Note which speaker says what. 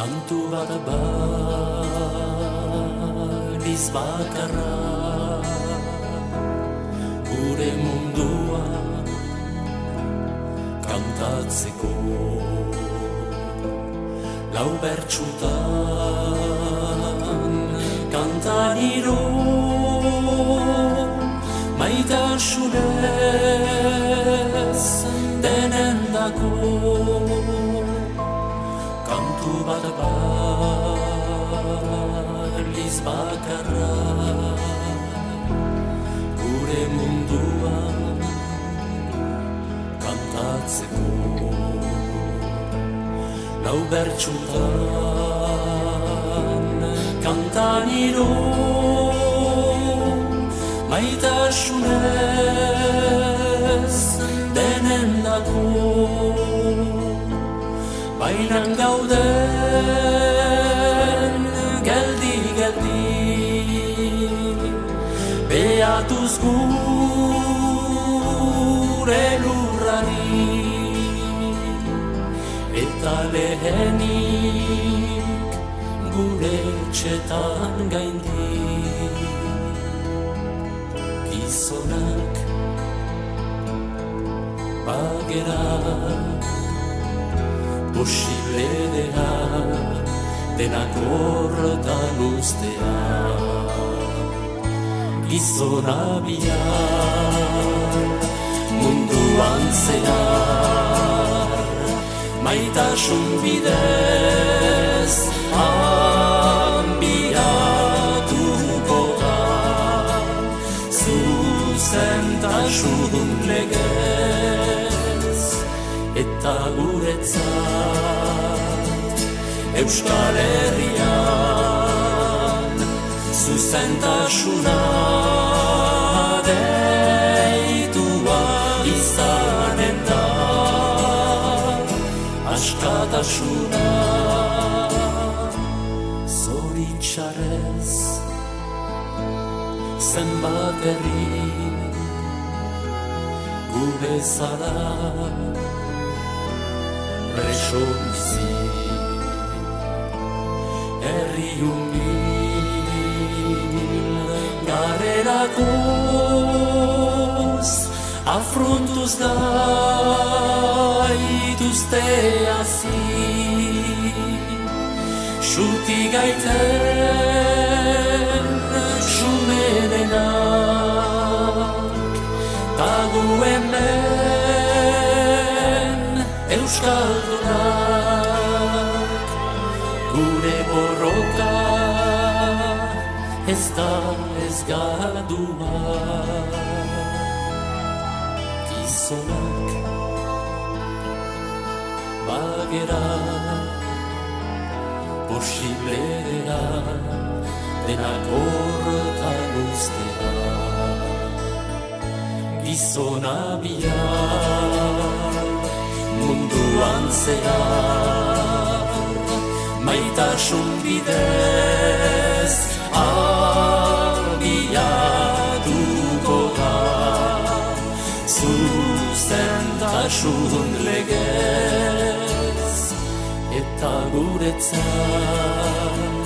Speaker 1: Kantu bat baliz bakarra gure mundua kantatzeko lau bertsutan kantaniro maitasunez denendako kantu bat baliz bakarra gure mundua kantatzeko lau bertsutan kantaniro maitasunez denendako bainan gauden geldi behatuz gure lurrari eta lehenik gure etxetan gaindi gizonak bagera posible denak horretan ustea gizona bihar munduan zehar maitasun bidez anbiatuko da zuzentasun legez eta guretzat Euskal Herrian zuzentasuna deitua izanen da askatasuna zoritxarrez zenbat herri gu bezala preso bizi herri humil garrerakoz afrontuz gaituzte hazi xuti gaiten xumenenak tagu hemen euskaldunak gure borroka ez da ez galdua gizonak bagera posible denak horretan ustea gizona bihar munduan zehar maitasun bidez abiatuko da zuzentasun legez eta guretzat